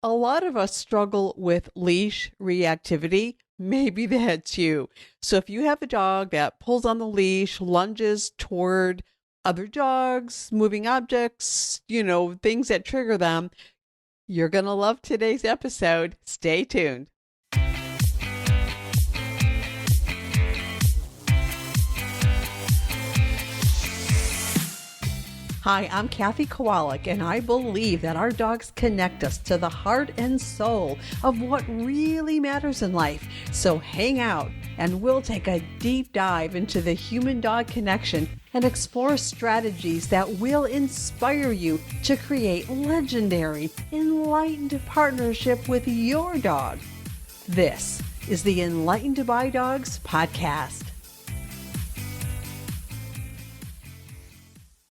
A lot of us struggle with leash reactivity. Maybe that's you. So if you have a dog that pulls on the leash, lunges toward other dogs, moving objects, things that trigger them, you're going to love today's episode. Stay tuned. Hi, I'm Kathy Kowalik, and I believe that our dogs connect us to the heart and soul of what really matters in life. So hang out, and we'll take a deep dive into the human-dog connection and explore strategies that will inspire you to create legendary, enlightened partnership with your dog. This is the Enlightened by Dogs podcast.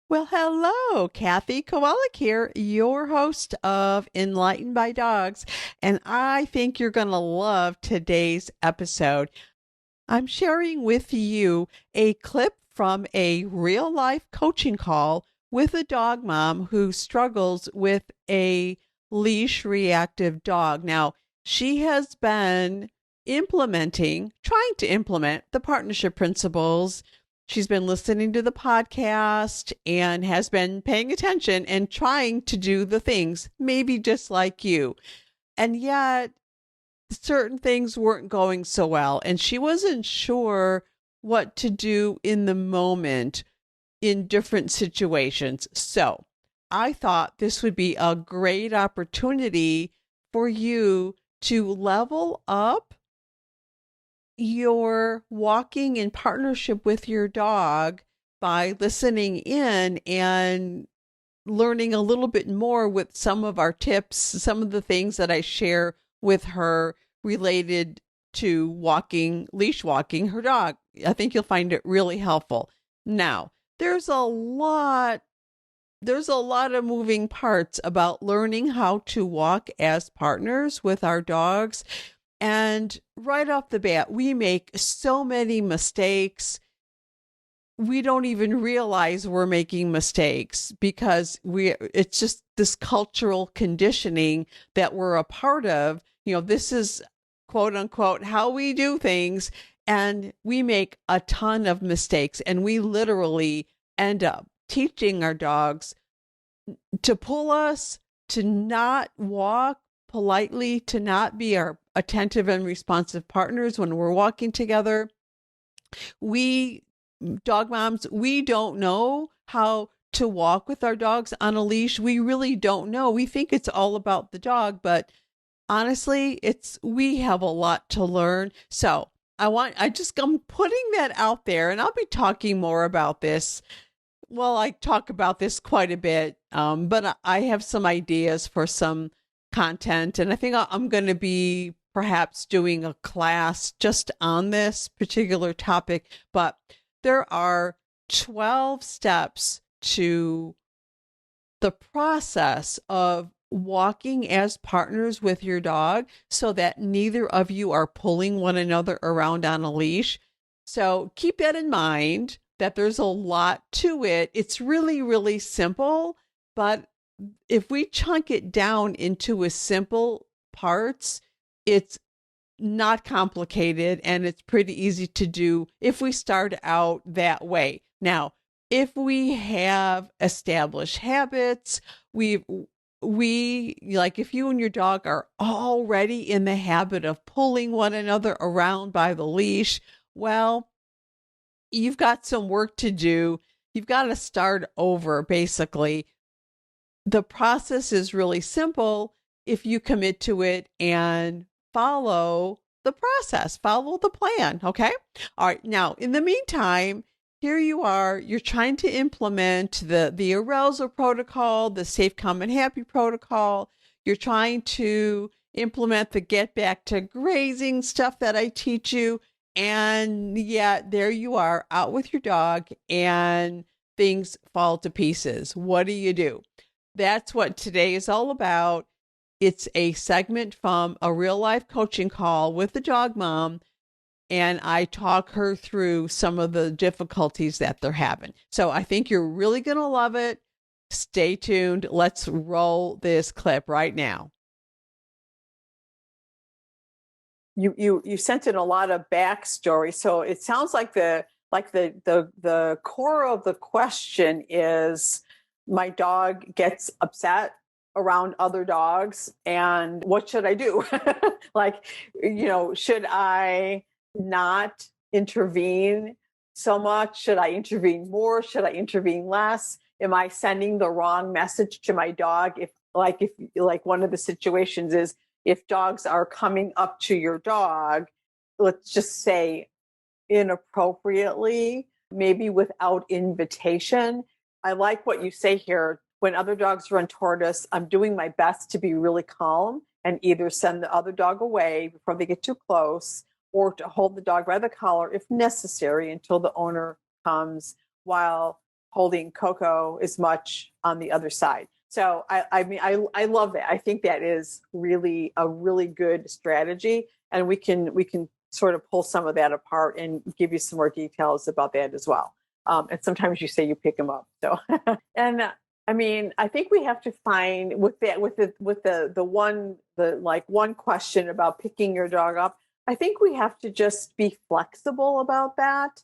Well, hello, Kathy Kowalik here, your host of Enlightened by Dogs, and I think you're going to love today's episode. I'm sharing with you a clip from a real-life coaching call with a dog mom who struggles with a leash reactive dog. Now, she has been trying to implement the partnership principles. She's been listening to the podcast and has been paying attention and trying to do the things, maybe just like you. And yet, certain things weren't going so well. And she wasn't sure what to do in the moment in different situations. So I thought this would be a great opportunity for you to level up your walking in partnership with your dog by listening in and learning a little bit more with some of our tips, some of the things that I share with her related to leash walking her dog. I think you'll find it really helpful. Now, there's a lot of moving parts about learning how to walk as partners with our dogs. And right off the bat, we make so many mistakes. We don't even realize we're making mistakes because it's just this cultural conditioning that we're a part of. This is quote unquote how we do things, and we make a ton of mistakes, and we literally end up teaching our dogs to pull us, to not walk politely, to not be our attentive and responsive partners when we're walking together. We dog moms, we don't know how to walk with our dogs on a leash. We really don't know. We think it's all about the dog, but honestly, we have a lot to learn. So I'm putting that out there, and I'll be talking more about this. Well, I talk about this quite a bit, but I have some ideas for some content, and I think I'm going to be perhaps doing a class just on this particular topic. But there are 12 steps to the process of walking as partners with your dog so that neither of you are pulling one another around on a leash. So keep that in mind, that there's a lot to it. It's really, really simple, but if we chunk it down into simple parts, it's not complicated and it's pretty easy to do if we start out that way. Now, if we have established habits, we like if you and your dog are already in the habit of pulling one another around by the leash, well, you've got some work to do. You've got to start over, basically. The process is really simple if you commit to it and follow the process, follow the plan. Okay. All right. Now, in the meantime, here you are, you're trying to implement the arousal protocol, the safe, calm, and happy protocol. You're trying to implement the get back to grazing stuff that I teach you. And yet there you are out with your dog and things fall to pieces. What do? That's what today is all about. It's a segment from a real life coaching call with the dog mom, and I talk her through some of the difficulties that they're having. So I think you're really going to love it. Stay tuned. Let's roll this clip right now. You sent in a lot of backstory, so it sounds like the core of the question is, my dog gets upset around other dogs, and what should I do? Like, should I not intervene so much? Should I intervene more? Should I intervene less? Am I sending the wrong message to my dog? If one of the situations is, if dogs are coming up to your dog, let's just say inappropriately, maybe without invitation. I like what you say here. When other dogs run toward us, I'm doing my best to be really calm and either send the other dog away before they get too close, or to hold the dog by the collar if necessary until the owner comes, while holding Coco as much on the other side. So I love that. I think that is really a really good strategy, and we can sort of pull some of that apart and give you some more details about that as well. And sometimes you say you pick them up. So, and I think we have to find with the one question about picking your dog up. I think we have to just be flexible about that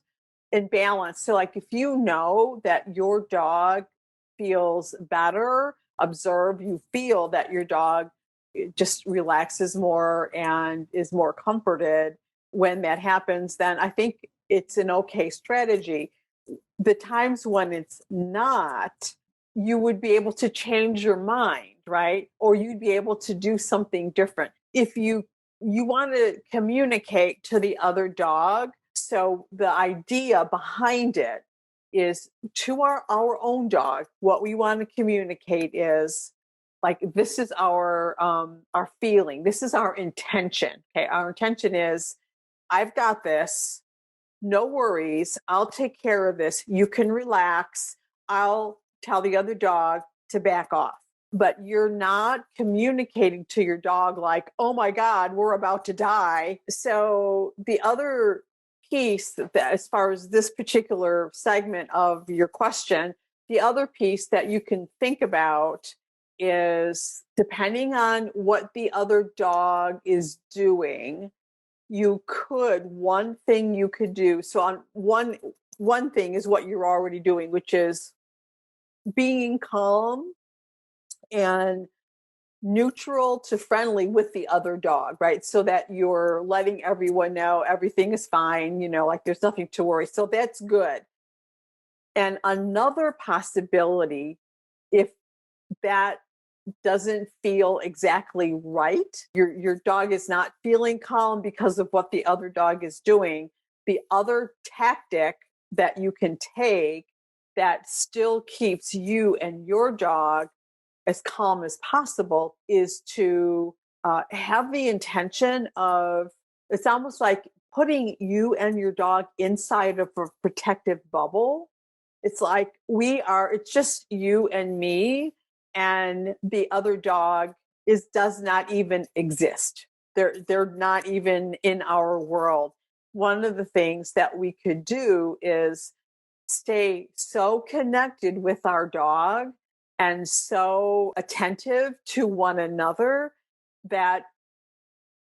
and balance. So, like, if you know that your dog feels better, you feel that your dog just relaxes more and is more comforted when that happens, then I think it's an okay strategy. The times when it's not, you would be able to change your mind, right? Or you'd be able to do something different. If you want to communicate to the other dog, so the idea behind it is, to our own dog, what we want to communicate is, like, this is our feeling, this is our intention. Okay, our intention is, I've got this. No worries. I'll take care of this. You can relax. I'll tell the other dog to back off. But you're not communicating to your dog like, oh my God, we're about to die. So the other piece, that as far as this particular segment of your question, the other piece that you can think about is, depending on what the other dog is doing, one thing you could do. So on one thing is what you're already doing, which is being calm and neutral to friendly with the other dog, right? So that you're letting everyone know everything is fine, like there's nothing to worry. So that's good. And another possibility, if that doesn't feel exactly right, your dog is not feeling calm because of what the other dog is doing, the other tactic that you can take that still keeps you and your dog as calm as possible is to have the intention of, it's almost like putting you and your dog inside of a protective bubble. It's like, it's just you and me, and the other dog does not even exist. They're not even in our world. One of the things that we could do is stay so connected with our dog and so attentive to one another that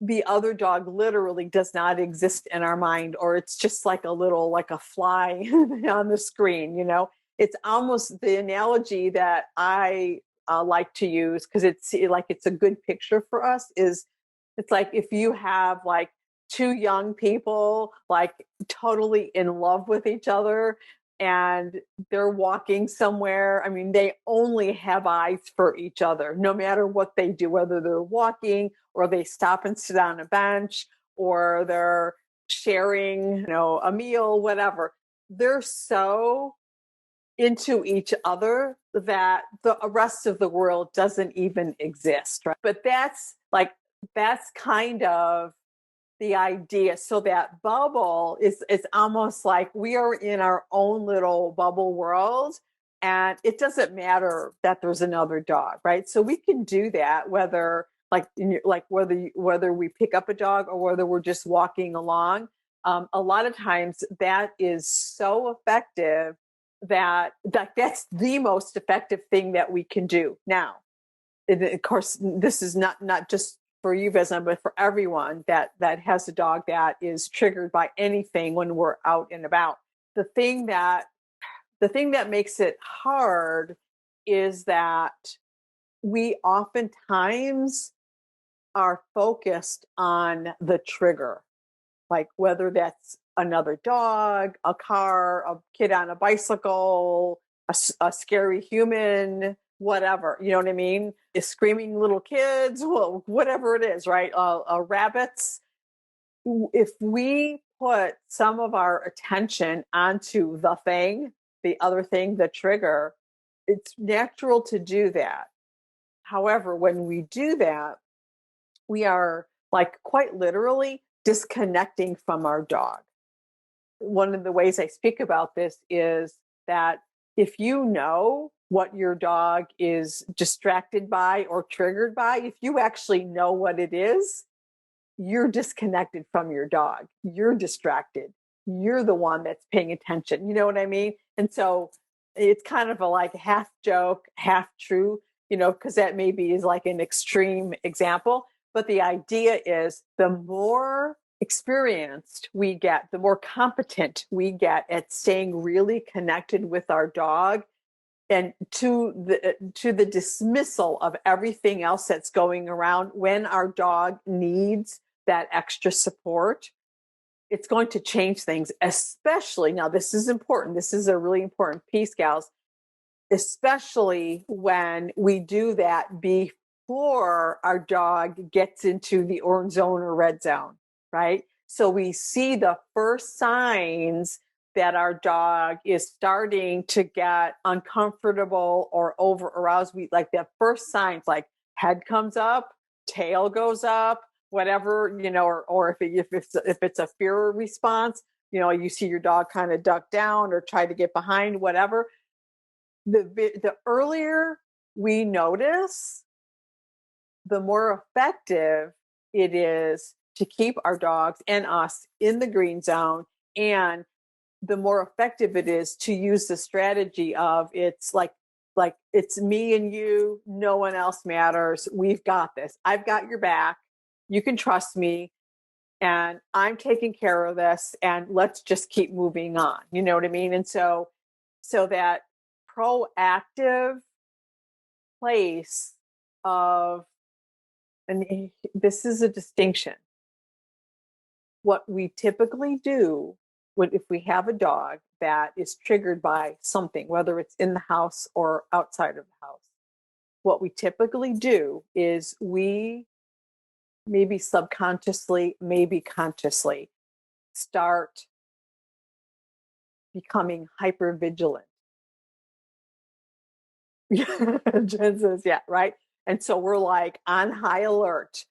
the other dog literally does not exist in our mind, or it's just like a fly on the screen. It's almost the analogy that I like to use, because it's a good picture for us, is it's like if you have like two young people like totally in love with each other, and they're walking somewhere. I mean, they only have eyes for each other, no matter what they do, whether they're walking or they stop and sit on a bench or they're sharing, a meal, whatever. They're so into each other that the rest of the world doesn't even exist, right? But that's kind of the idea. So that bubble is almost like we are in our own little bubble world, and it doesn't matter that there's another dog, right? So we can do that whether whether we pick up a dog or whether we're just walking along. A lot of times that is so effective that's the most effective thing that we can do. Now, of course, this is not just for you, Vezina, but for everyone that has a dog that is triggered by anything when we're out and about. The thing that makes it hard is that we oftentimes are focused on the trigger, like whether that's another dog, a car, a kid on a bicycle, a scary human, whatever, you know what I mean? Screaming little kids, well, whatever it is, right? Rabbits. If we put some of our attention onto the other thing, the trigger, it's natural to do that. However, when we do that, we are like quite literally disconnecting from our dog. One of the ways I speak about this is that if you know what your dog is distracted by or triggered by, if you actually know what it is, you're disconnected from your dog. You're distracted. You're the one that's paying attention. You know what I mean? And so it's kind of a like half joke, half true, because that maybe is like an extreme example. But the idea is the more experienced we get, the more competent we get at staying really connected with our dog, and to the dismissal of everything else that's going around. When our dog needs that extra support, it's going to change things, especially now. This is important. This is a really important piece, gals, especially when we do that before our dog gets into the orange zone or red zone, right? So we see the first signs that our dog is starting to get uncomfortable or over aroused. We like the first signs, like head comes up, tail goes up, whatever, or if it's a fear response, you see your dog kind of duck down or try to get behind, whatever. The earlier we notice, the more effective it is to keep our dogs and us in the green zone, and the more effective it is to use the strategy of it's like it's me and you, no one else matters. We've got this. I've got your back. You can trust me, and I'm taking care of this, and let's just keep moving on. You know what I mean? And so that proactive place of, and this is a distinction. What we typically do if we have a dog that is triggered by something, whether it's in the house or outside of the house, what we typically do is we maybe subconsciously, maybe consciously start becoming hyper vigilant. Jen says, yeah, right. And so we're like on high alert.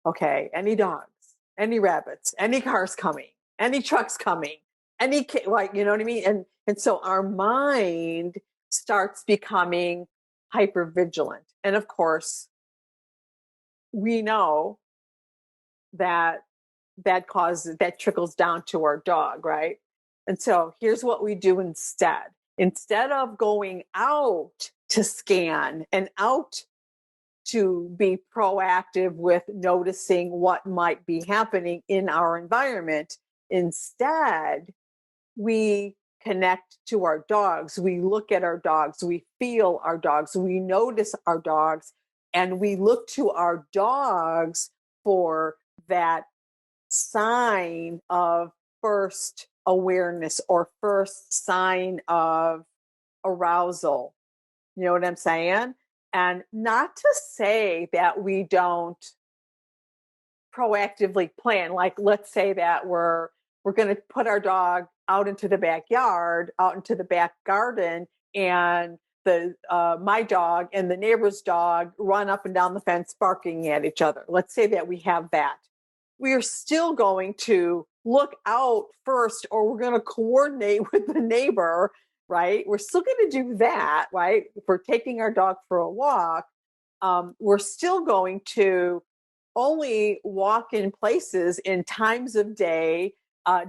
Okay, any dogs, any rabbits, any cars coming, any trucks coming, like, you know what I mean? And so our mind starts becoming hyper vigilant. And of course, we know that trickles down to our dog, right? And so here's what we do instead. Instead of going out to scan and out to be proactive with noticing what might be happening in our environment, instead, we connect to our dogs. We look at our dogs. We feel our dogs. We notice our dogs. And we look to our dogs for that sign of first awareness or first sign of arousal. You know what I'm saying? And not to say that we don't proactively plan. Like, let's say that we're going to put our dog out into the backyard, out into the back garden, and my dog and the neighbor's dog run up and down the fence barking at each other. Let's say that we have that. We are still going to look out first, or we're going to coordinate with the neighbor, right? We're still going to do that, right? If we're taking our dog for a walk, we're still going to only walk in places in times of day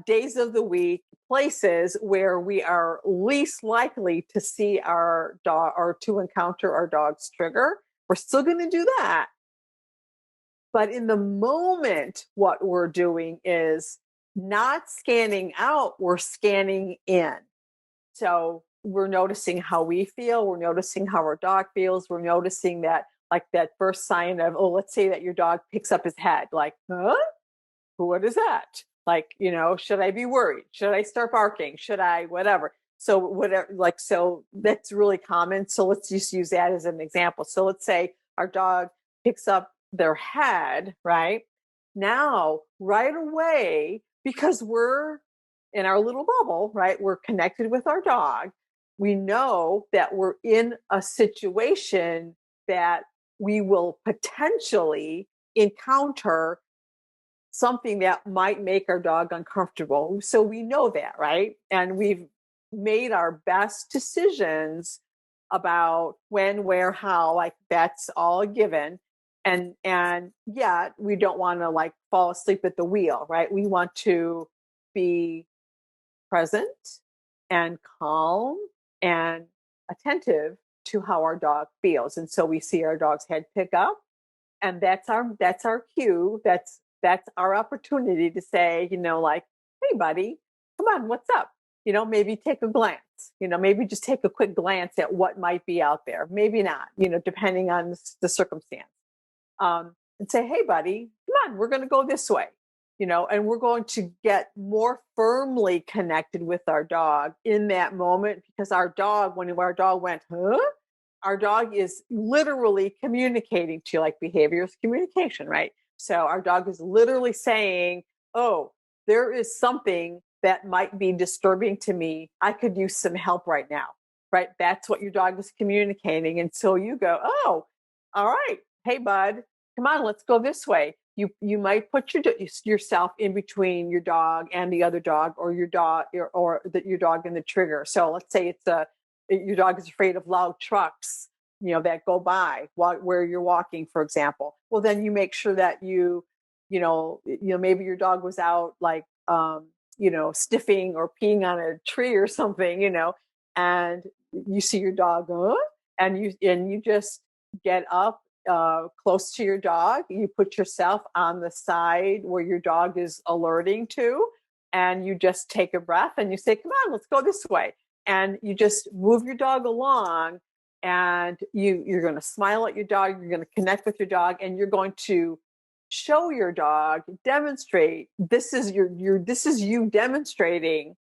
days of the week, places where we are least likely to see our dog or to encounter our dog's trigger. We're still going to do that. But in the moment, what we're doing is not scanning out, we're scanning in. So we're noticing how we feel, we're noticing how our dog feels, we're noticing that, like that first sign of, oh, let's say that your dog picks up his head, like, huh? What is that? Like, should I be worried? Should I start barking? Should I, whatever? So whatever, like, so that's really common. So let's just use that as an example. So let's say our dog picks up their head, right? Now, right away, because we're in our little bubble, right? We're connected with our dog. We know that we're in a situation that we will potentially encounter something that might make our dog uncomfortable. So we know that, right? And we've made our best decisions about when, where, how, like that's all a given. And yet we don't want to like fall asleep at the wheel, right? We want to be present and calm and attentive to how our dog feels. And so we see our dog's head pick up, and that's our cue. That's our opportunity to say, like, hey buddy, come on, what's up? Maybe take a glance, maybe just take a quick glance at what might be out there, maybe not, depending on the circumstance. And say, hey buddy, come on, we're going to go this way, and we're going to get more firmly connected with our dog in that moment, because our dog, when our dog went, huh? Our dog is literally communicating to you, like behavior is communication, right? So our dog is literally saying, oh, there is something that might be disturbing to me. I could use some help right now, right? That's what your dog is communicating. And so you go, oh, all right. Hey, bud, come on, let's go this way. You might put yourself in between your dog and the other dog, or your dog your dog and the trigger. So let's say your dog is afraid of loud trucks, that go by where you're walking, for example. Well, then you make sure that maybe your dog was out like, sniffing or peeing on a tree or something, and you see your dog, and you just get up close to your dog. You put yourself on the side where your dog is alerting to, and you just take a breath and you say, come on, let's go this way. And you just move your dog along, and you're going to smile at your dog. You're going to connect with your dog, and you're going to show your dog, demonstrate. This is this is you demonstrating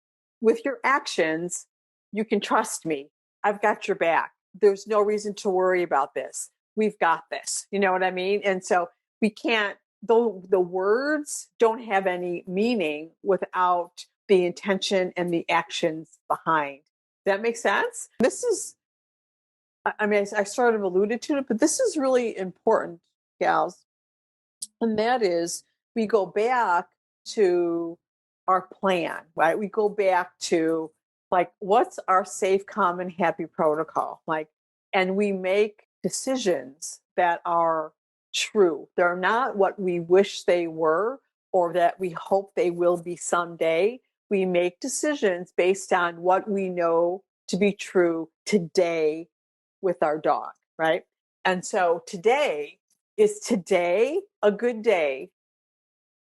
with your actions. You can trust me. I've got your back. There's no reason to worry about this. We've got this. You know what I mean? And so we can't, though the words don't have any meaning without the intention and the actions behind. Does that make sense? This is, I mean, I sort of alluded to it, but this is really important, gals. And that is, we go back to our plan, right? We go back to, like, what's our safe, calm, and happy protocol? Like, and we make decisions that are true. They're not what we wish they were or that we hope they will be someday. We make decisions based on what we know to be true today with our dog, right? And so is today a good day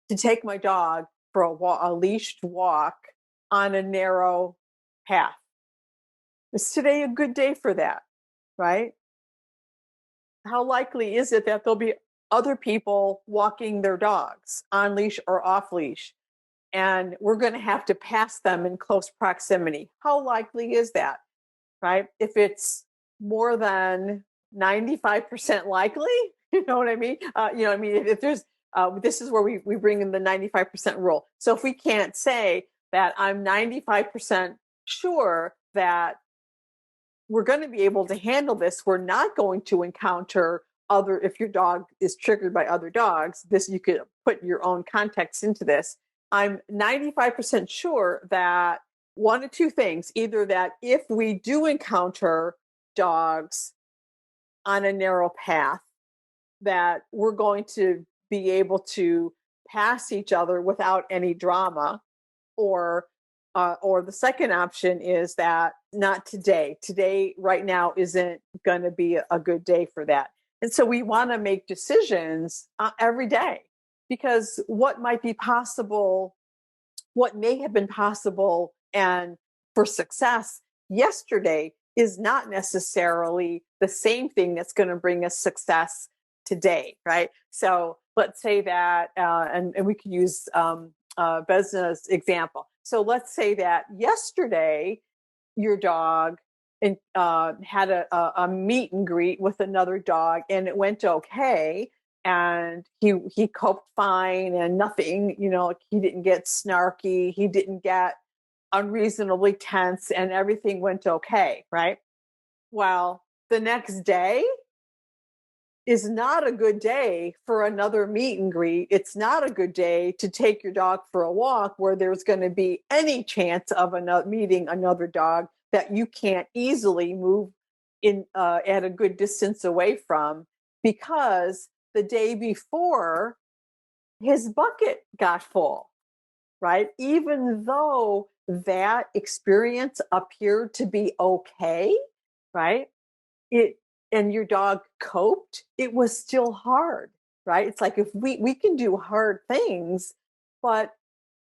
to take my dog for a leashed walk on a narrow path? Is today a good day for that, right? How likely is it that there'll be other people walking their dogs on leash or off leash, and we're going to have to pass them in close proximity? How likely is that, right? If it's more than 95% likely, you know what I mean? If there's, this is where we bring in the 95% rule. So if we can't say that I'm 95% sure that we're going to be able to handle this, we're not going to encounter if your dog is triggered by other dogs, this, you could put your own context into this. I'm 95% sure that one of two things, either that if we do encounter dogs on a narrow path, that we're going to be able to pass each other without any drama, or the second option is that not today. Today, right now, isn't going to be a good day for that. And so we want to make decisions every day, because what might be possible, what may have been possible and for success yesterday is not necessarily the same thing that's going to bring us success today, right? So let's say that, and we could use Vesna's example. So let's say that yesterday your dog had a meet and greet with another dog and it went okay, and he coped fine and nothing, he didn't get snarky, he didn't get unreasonably tense, and everything went okay, right? Well, the next day is not a good day for another meet and greet. It's not a good day to take your dog for a walk where there's going to be any chance of meeting another dog that you can't easily move in at a good distance away from, because the day before his bucket got full, right? Even though that experience appeared to be okay, right? It and your dog coped, it was still hard, right? It's like, if we can do hard things, but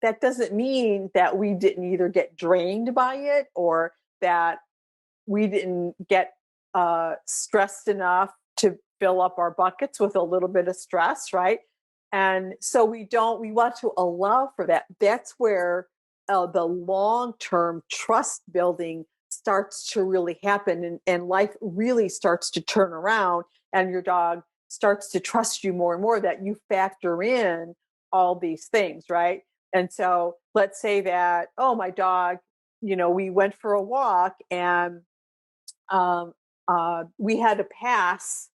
that doesn't mean that we didn't either get drained by it or that we didn't get stressed enough to fill up our buckets with a little bit of stress, right? And so we want to allow for that. That's where the long-term trust building starts to really happen, and life really starts to turn around, and your dog starts to trust you more and more, that you factor in all these things, right? And so let's say that, oh, my dog, we went for a walk and um, we had to pass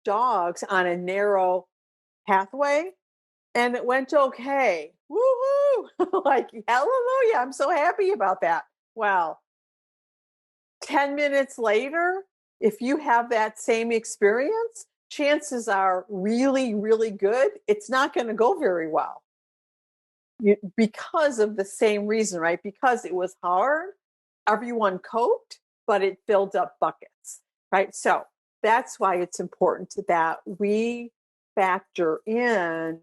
dogs on a narrow pathway, and it went okay. Woo-hoo! Like, hallelujah. I'm so happy about that. Well, 10 minutes later, if you have that same experience, chances are really, really good it's not going to go very well, because of the same reason, right? Because it was hard, everyone coped, but it filled up buckets, right? So that's why it's important that we factor in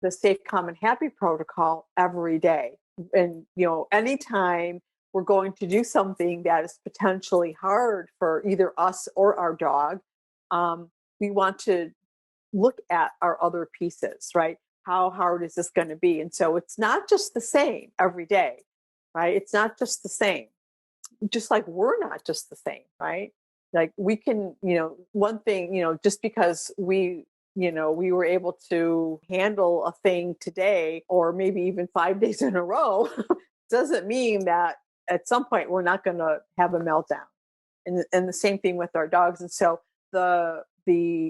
the safe, calm, and happy protocol every day. And, anytime we're going to do something that is potentially hard for either us or our dog, we want to look at our other pieces, right? How hard is this going to be? And so it's not just the same every day, right? It's not just the same, just like we're not just the same, right? Like we can, one thing, just because we were able to handle a thing today or maybe even 5 days in a row doesn't mean that at some point we're not going to have a meltdown. And the same thing with our dogs. And so the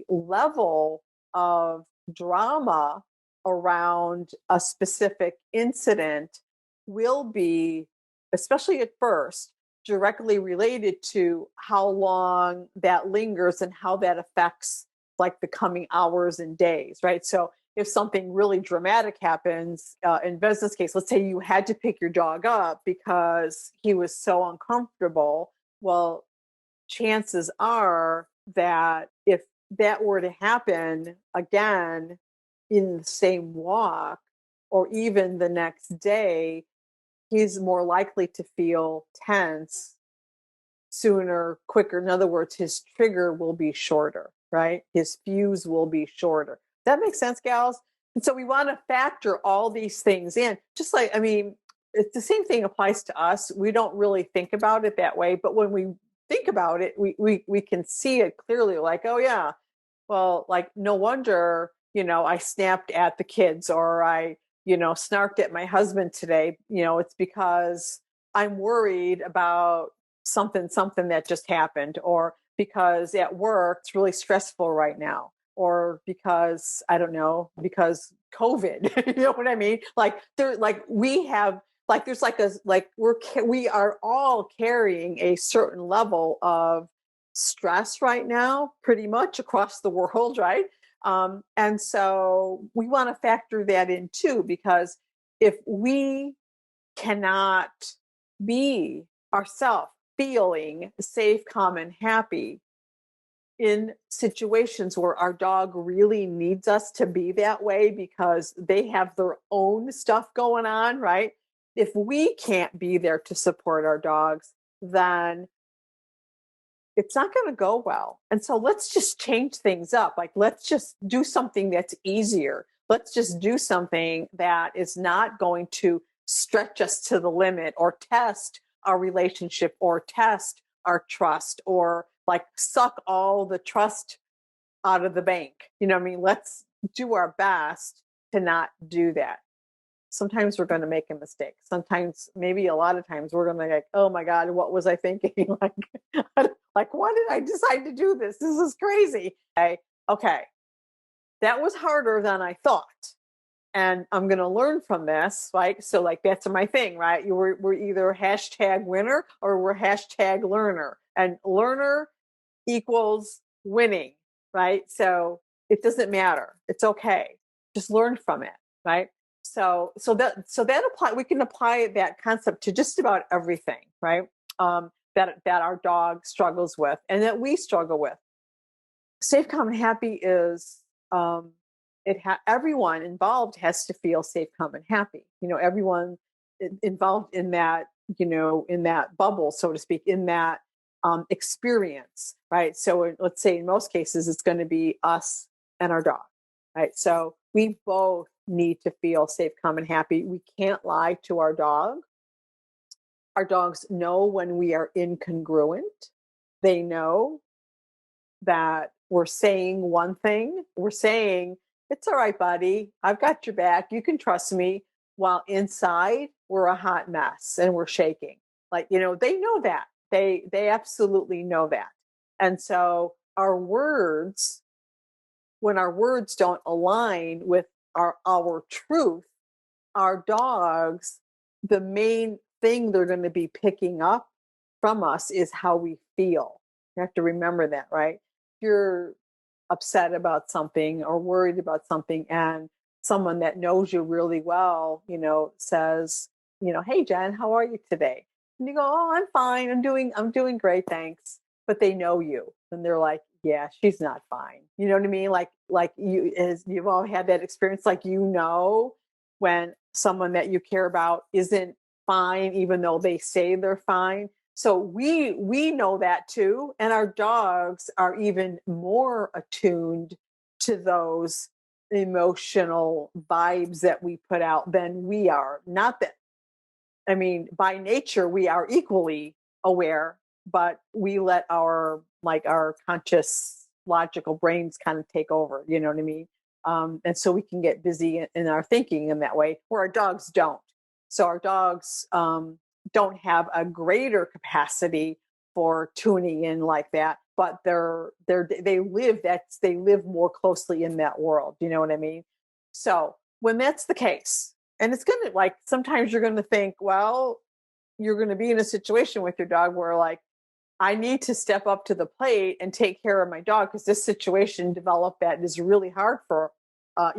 level of drama around a specific incident will be, especially at first, directly related to how long that lingers and how that affects like the coming hours and days, right? So if something really dramatic happens, in Vesna's case, let's say you had to pick your dog up because he was so uncomfortable. Well, chances are that if that were to happen again in the same walk or even the next day, he's more likely to feel tense sooner, quicker. In other words, his trigger will be shorter, right? His fuse will be shorter. Does that make sense, gals? And so we want to factor all these things in. Just like, it's the same thing applies to us. We don't really think about it that way, but when we think about it, we can see it clearly, like, oh yeah, well, like, no wonder, I snapped at the kids, or I, snarked at my husband today. It's because I'm worried about something that just happened, or because at work it's really stressful right now, or because I don't know, because COVID. You know what I mean? Like we have there's we are all carrying a certain level of stress right now, pretty much across the world, right? And so we want to factor that in too, because if we cannot be ourselves feeling safe, calm, and happy in situations where our dog really needs us to be that way because they have their own stuff going on, right? If we can't be there to support our dogs, then it's not going to go well. And so let's just change things up. Like, let's just do something that's easier. Let's just do something that is not going to stretch us to the limit or test our relationship or test our trust or like suck all the trust out of the bank. You know what I mean? Let's do our best to not do that. Sometimes we're going to make a mistake. Sometimes, maybe a lot of times, we're going to be like, oh my God, what was I thinking? like, why did I decide to do this? This is crazy. Okay. That was harder than I thought. And I'm going to learn from this. Like, so like, that's my thing, right? We're either hashtag winner or we're hashtag learner, and learner equals winning, right? So it doesn't matter. It's okay. Just learn from it, right? So that apply. We can apply that concept to just about everything, right? That our dog struggles with, and that we struggle with. Safe, calm, and happy is everyone involved has to feel safe, calm, and happy. You know, everyone involved in that, you know, in that bubble, so to speak, in that experience, right? So let's say in most cases, it's going to be us and our dog, right? So we both need to feel safe, calm, and happy. We can't lie to our dog. Our dogs know when we are incongruent. They know that we're saying one thing. We're saying, it's all right, buddy. I've got your back. You can trust me. While inside, we're a hot mess and we're shaking. Like, you know, they know that. They absolutely know that. And so our words, when our words don't align with our truth, our dogs, the main thing they're going to be picking up from us is how we feel. You have to remember that, right? If you're upset about something or worried about something, and someone that knows you really well, you know, says, you know, hey Jen, how are you today? And you go, oh, I'm fine. I'm doing great, thanks. But they know you, and they're like, yeah, she's not fine. You know what I mean? Like you've all had that experience. Like, you know, when someone that you care about isn't fine, even though they say they're fine. So we know that too, and our dogs are even more attuned to those emotional vibes that we put out than we are. Not that, I mean, by nature we are equally aware, but we let our conscious logical brains kind of take over. You know what I mean? And so we can get busy in our thinking in that way, where our dogs don't. So our dogs don't have a greater capacity for tuning in like that, but they live more closely in that world. You know what I mean? So when that's the case, and it's gonna, like, sometimes you're gonna think, well, you're gonna be in a situation with your dog where, like, I need to step up to the plate and take care of my dog because this situation developed that is really hard for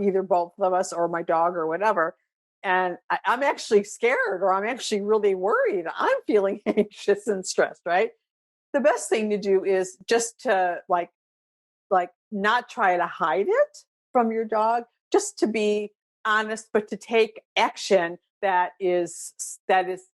either both of us or my dog or whatever. And I'm actually scared, or I'm actually really worried. I'm feeling anxious and stressed, right? The best thing to do is just to not try to hide it from your dog, just to be honest, but to take action that is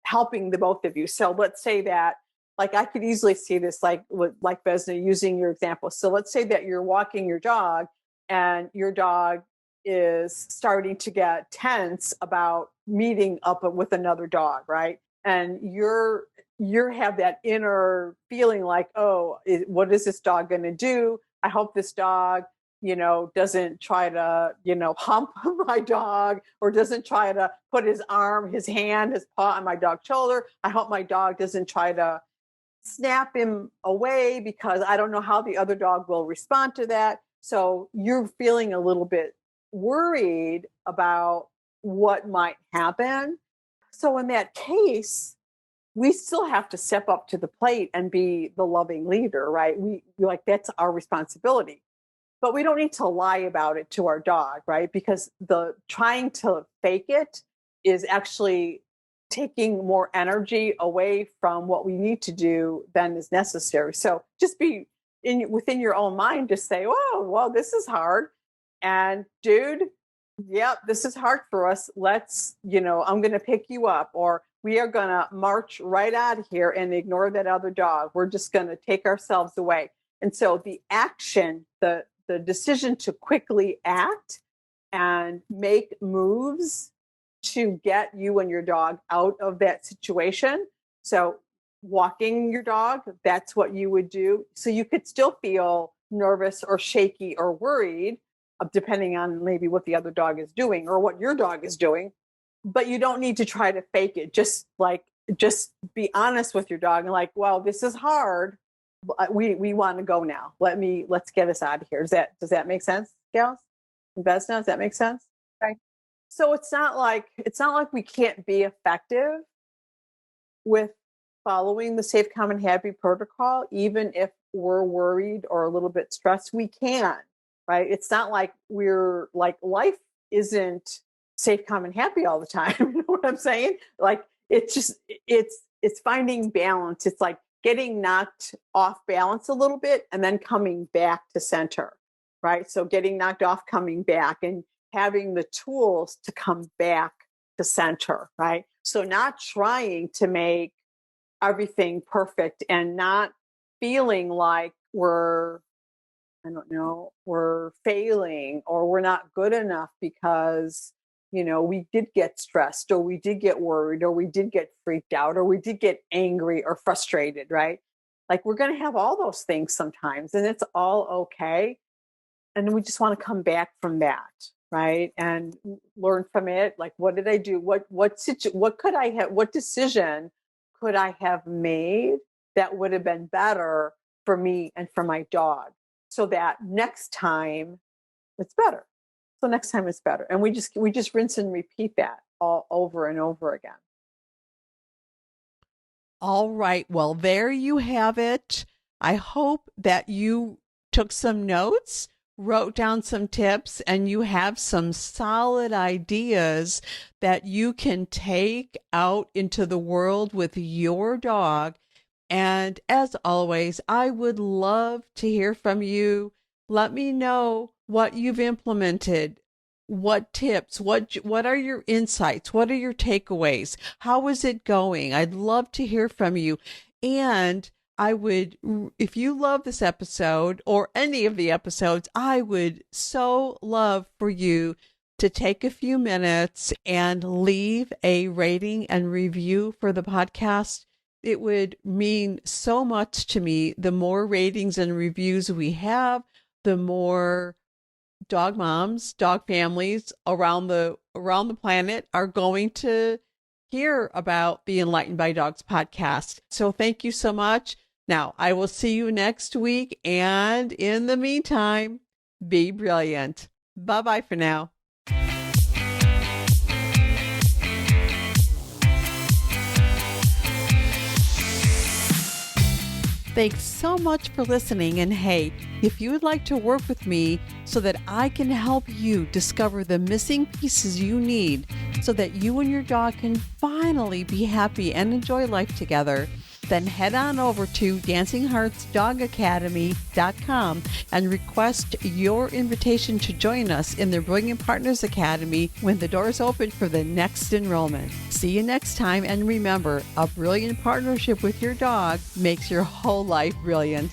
helping the both of you. So let's say that, like, I could easily see this, like Vesna, using your example. So let's say that you're walking your dog and your dog is starting to get tense about meeting up with another dog, right? And you have that inner feeling like, oh, what is this dog going to do? I hope this dog, you know, doesn't try to, you know, hump my dog, or doesn't try to put his arm, his hand, his paw on my dog's shoulder. I hope my dog doesn't try to snap him away, because I don't know how the other dog will respond to that. So you're feeling a little bit worried about what might happen. So in that case, we still have to step up to the plate and be the loving leader, right? That's our responsibility. But we don't need to lie about it to our dog, right? Because the trying to fake it is actually taking more energy away from what we need to do than is necessary. So just be within your own mind, just say, oh, well, this is hard. And dude, yep, this is hard for us. Let's, I'm going to pick you up, or we are going to march right out of here and ignore that other dog. We're just going to take ourselves away. And so the action, the decision to quickly act and make moves to get you and your dog out of that situation. So walking your dog, that's what you would do. So you could still feel nervous or shaky or worried, depending on maybe what the other dog is doing or what your dog is doing. But you don't need to try to fake it. Just be honest with your dog and like, well, this is hard. We want to go now. Let's get us out of here. Does that make sense, gals? Vesna, does that make sense? Okay. So it's not like we can't be effective with following the Safe, Calm, and Happy protocol, even if we're worried or a little bit stressed. We can, right? It's not like we're like, life isn't safe, calm, and happy all the time. You know what I'm saying? Like it's finding balance. It's like getting knocked off balance a little bit and then coming back to center, right? So getting knocked off, coming back, and having the tools to come back to center, right? So not trying to make everything perfect and not feeling like we're failing or we're not good enough because, we did get stressed or we did get worried or we did get freaked out or we did get angry or frustrated, right? Like we're going to have all those things sometimes and it's all okay. And we just want to come back from that, right? And learn from it. Like, what did I do? What decision could I have made that would have been better for me and for my dog? So that next time it's better. So next time it's better. And we just rinse and repeat that all over and over again. All right. Well, there you have it. I hope that you took some notes, wrote down some tips, and you have some solid ideas that you can take out into the world with your dog. And as always, I would love to hear from you. Let me know what you've implemented, what tips, what are your insights, what are your takeaways, how is it going? I'd love to hear from you. And I would, if you love this episode or any of the episodes, I would so love for you to take a few minutes and leave a rating and review for the podcast. It would mean so much to me. The more ratings and reviews we have, the more dog moms, dog families around the planet are going to hear about the Enlightened by Dogs podcast. So thank you so much. Now, I will see you next week. And in the meantime, be brilliant. Bye-bye for now. Thanks so much for listening. And hey, if you would like to work with me so that I can help you discover the missing pieces you need so that you and your dog can finally be happy and enjoy life together, then head on over to dancingheartsdogacademy.com and request your invitation to join us in the Brilliant Partners Academy when the doors open for the next enrollment. See you next time, and remember, a brilliant partnership with your dog makes your whole life brilliant.